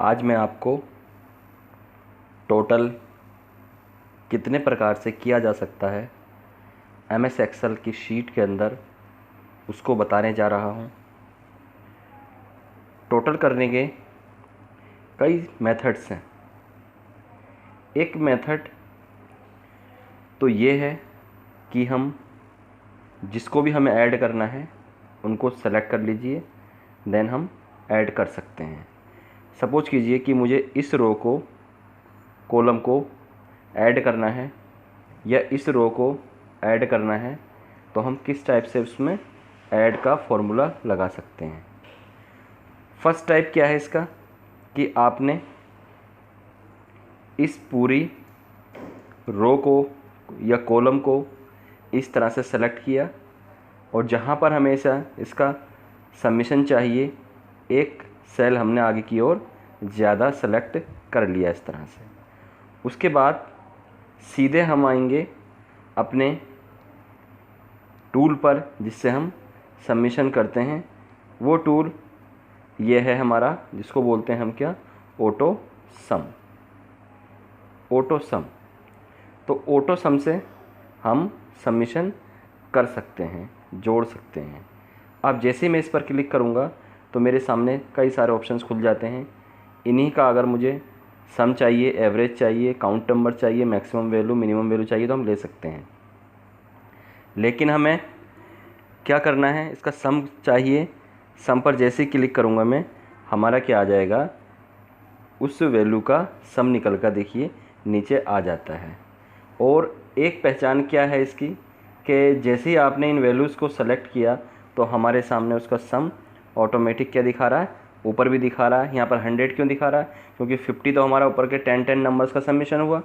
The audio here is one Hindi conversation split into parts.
आज मैं आपको टोटल कितने प्रकार से किया जा सकता है MS एक्सेल की शीट के अंदर उसको बताने जा रहा हूँ। टोटल करने के कई मेथड्स हैं। एक मेथड तो ये है कि हम जिसको भी हमें ऐड करना है उनको सेलेक्ट कर लीजिए, देन हम ऐड कर सकते हैं। सपोज कीजिए कि मुझे इस रो को कॉलम को ऐड करना है या इस रो को ऐड करना है, तो हम किस टाइप से उसमें ऐड का फॉर्मूला लगा सकते हैं। फर्स्ट टाइप क्या है इसका कि आपने इस पूरी रो को या कॉलम को इस तरह से सेलेक्ट किया और जहाँ पर हमेशा इसका सबमिशन चाहिए एक सेल हमने आगे की ओर ज़्यादा सेलेक्ट कर लिया इस तरह से। उसके बाद सीधे हम आएंगे अपने टूल पर जिससे हम सबमिशन करते हैं। वो टूल ये है हमारा, जिसको बोलते हैं हम क्या, ऑटो सम। ऑटो सम, तो ऑटो सम से हम सबमिशन कर सकते हैं, जोड़ सकते हैं। अब जैसे मैं इस पर क्लिक करूँगा तो मेरे सामने कई सारे ऑप्शंस खुल जाते हैं। इन्हीं का अगर मुझे सम चाहिए, एवरेज चाहिए, काउंट नंबर चाहिए, मैक्सिमम वैल्यू, मिनिमम वैल्यू चाहिए तो हम ले सकते हैं। लेकिन हमें क्या करना है, इसका सम चाहिए। सम पर जैसे ही क्लिक करूँगा मैं, हमारा क्या आ जाएगा, उस वैल्यू का सम निकल कर देखिए नीचे आ जाता है। और एक पहचान क्या है इसकी कि जैसे ही आपने इन वैल्यूज़ को सेलेक्ट किया तो हमारे सामने उसका सम ऑटोमेटिक क्या दिखा रहा है, ऊपर भी दिखा रहा है। यहाँ पर 100 क्यों दिखा रहा है, क्योंकि 50 तो हमारा ऊपर के 10 नंबर्स का सबमिशन हुआ,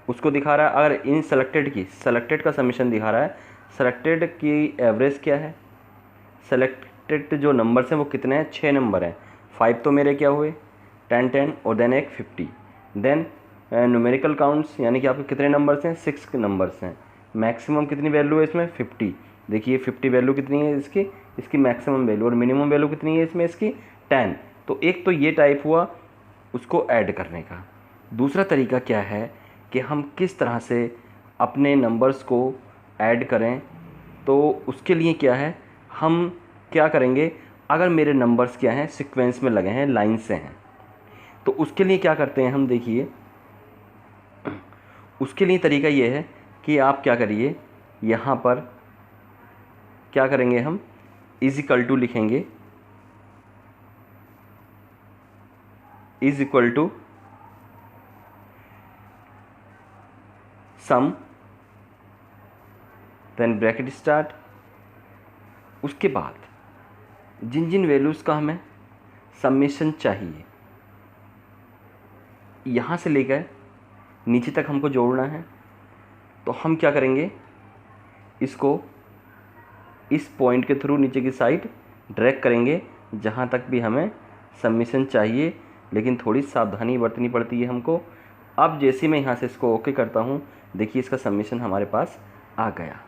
उसको दिखा रहा है। अगर इन सेलेक्टेड का सबमिशन दिखा रहा है, सेलेक्टेड की एवरेज क्या है, सेलेक्टेड जो नंबर्स हैं वो कितने हैं, 6 नंबर हैं। 5 तो मेरे क्या हुए, 10 और देन एक 50। देन न्यूमेरिकल काउंट्स यानी कि आपके कितने नंबर्स हैं, 6 नंबर्स हैं। मैक्सिमम कितनी वैल्यू है इसमें, 50। देखिए 50 वैल्यू कितनी है इसकी मैक्सिमम वैल्यू, और मिनिमम वैल्यू कितनी है इसमें इसकी, 10। तो एक तो ये टाइप हुआ उसको ऐड करने का। दूसरा तरीका क्या है कि हम किस तरह से अपने नंबर्स को ऐड करें, तो उसके लिए क्या है, हम क्या करेंगे, अगर मेरे नंबर्स क्या हैं, सीक्वेंस में लगे हैं, लाइन से हैं, तो उसके लिए क्या करते हैं हम, देखिए उसके लिए तरीका ये है कि आप क्या करिए, यहाँ पर क्या करेंगे, हम इज इक्वल टू लिखेंगे, is equal to sum, then bracket start. उसके बाद जिन जिन वैल्यूज़ का हमें सबमिशन चाहिए, यहाँ से लेकर नीचे तक हमको जोड़ना है, तो हम क्या करेंगे, इसको इस पॉइंट के थ्रू नीचे की साइड ड्रैग करेंगे जहाँ तक भी हमें सबमिशन चाहिए, लेकिन थोड़ी सावधानी बरतनी पड़ती है हमको। अब जैसे मैं यहाँ से इसको ओके करता हूँ, देखिए इसका सबमिशन हमारे पास आ गया।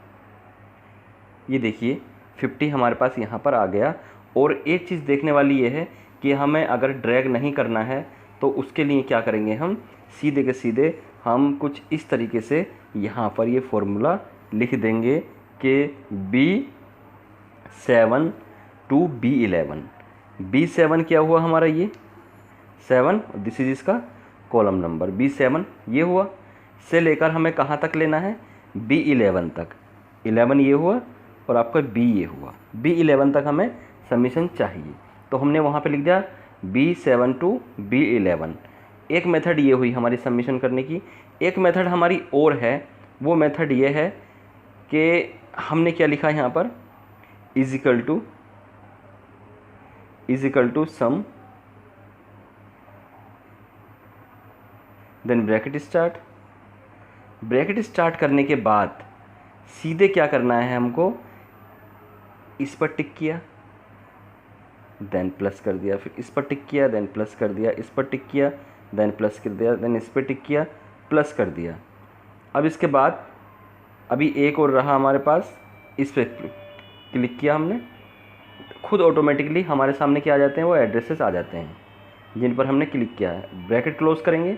ये देखिए 50 हमारे पास यहाँ पर आ गया। और एक चीज़ देखने वाली ये है कि हमें अगर ड्रैग नहीं करना है तो उसके लिए क्या करेंगे, हम सीधे के सीधे हम कुछ इस तरीके से यहाँ पर ये फॉर्मूला लिख देंगे कि B7 to B11। B7 क्या हुआ हमारा, ये 7, दिस इज इसका कॉलम नंबर B7 ये हुआ, से लेकर हमें कहाँ तक लेना है, B11 तक। 11 ये हुआ और आपका B ये हुआ, B11 तक हमें सबमिशन चाहिए। तो हमने वहाँ पे लिख दिया B7 to B11। एक मेथड ये हुई हमारी सबमिशन करने की। एक मेथड हमारी और है, वो मेथड ये है कि हमने क्या लिखा है यहाँ पर, is equal to sum, then bracket start. Bracket start करने के बाद सीधे क्या करना है हमको, इस पर टिक किया, देन प्लस कर दिया, फिर इस पर टिक किया, देन प्लस कर दिया, इस पर टिक किया, देन प्लस कर दिया, देन इस पर टिक किया, प्लस कर दिया। अब इसके बाद अभी एक और रहा हमारे पास, इस पर क्लिक किया हमने, खुद ऑटोमेटिकली हमारे सामने क्या आ जाते हैं, वो एड्रेसेस आ जाते हैं। जिन पर हमने क्लिक किया है। ब्रैकेट क्लोज करेंगे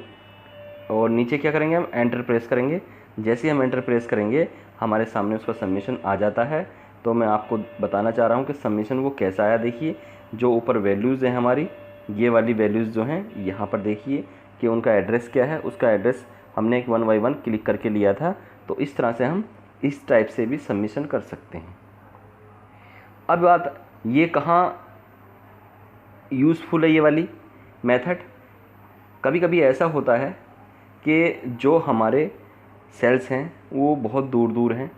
और नीचे क्या करेंगे, हम एंटर प्रेस करेंगे। जैसे ही हम एंटर प्रेस करेंगे हमारे सामने उसका सबमिशन आ जाता है। तो मैं आपको बताना चाह रहा हूँ कि सबमिशन वो कैसा आया। देखिए जो ऊपर वैल्यूज़ हैं हमारी, ये वाली वैल्यूज़ जो हैं यहाँ पर देखिए कि उनका एड्रेस क्या है। उसका एड्रेस हमने एक 1 बाय 1 क्लिक करके लिया था। तो इस तरह से हम इस टाइप से भी सबमिशन कर सकते हैं। अब बात ये कहाँ यूज़फुल है ये वाली मेथड। कभी कभी ऐसा होता है कि जो हमारे सेल्स हैं वो बहुत दूर दूर हैं।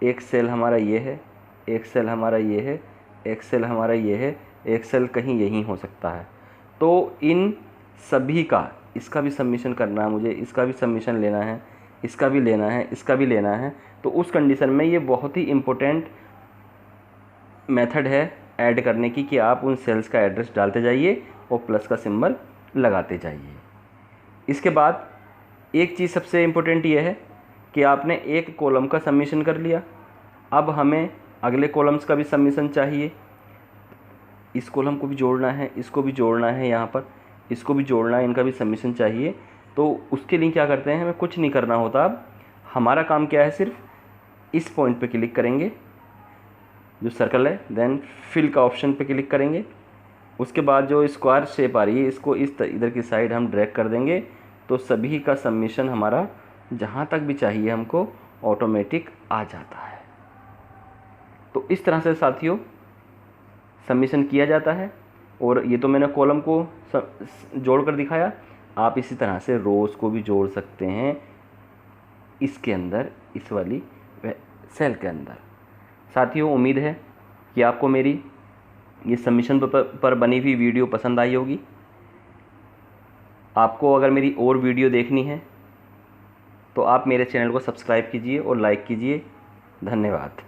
एक सेल हमारा ये है, एक सेल हमारा ये है, एक सेल हमारा ये है, एक सेल कहीं यहीं हो सकता है। तो इन सभी का, इसका भी सबमिशन करना है मुझे, इसका भी सबमिशन लेना है, इसका भी लेना है, इसका भी लेना है। तो उस कंडीशन में ये बहुत ही इम्पोर्टेंट मेथड है ऐड करने की कि आप उन सेल्स का एड्रेस डालते जाइए और प्लस का सिंबल लगाते जाइए। इसके बाद एक चीज़ सबसे इम्पोर्टेंट ये है कि आपने एक कॉलम का सबमिशन कर लिया। अब हमें अगले कॉलम्स का भी सबमिशन चाहिए। इस कॉलम को भी जोड़ना है, इसको भी जोड़ना है, यहाँ पर इसको भी जोड़ना है, इनका भी सबमिशन चाहिए। तो उसके लिए क्या करते हैं, हमें कुछ नहीं करना होता। अब हमारा काम क्या है, सिर्फ इस पॉइंट पे क्लिक करेंगे जो सर्कल है, देन फिल का ऑप्शन पे क्लिक करेंगे। उसके बाद जो स्क्वायर शेप आ रही है इसको इस इधर की साइड हम ड्रैग कर देंगे। तो सभी का सबमिशन हमारा जहाँ तक भी चाहिए हमको ऑटोमेटिक आ जाता है। तो इस तरह से साथियों सबमिशन किया जाता है। और ये तो मैंने कॉलम को जोड़ कर दिखाया। आप इसी तरह से रोज़ को भी जोड़ सकते हैं इसके अंदर, इस वाली सेल के अंदर। साथियों उम्मीद है कि आपको मेरी ये सबमिशन पर बनी हुई वीडियो पसंद आई होगी। आपको अगर मेरी और वीडियो देखनी है तो आप मेरे चैनल को सब्सक्राइब कीजिए और लाइक कीजिए। धन्यवाद।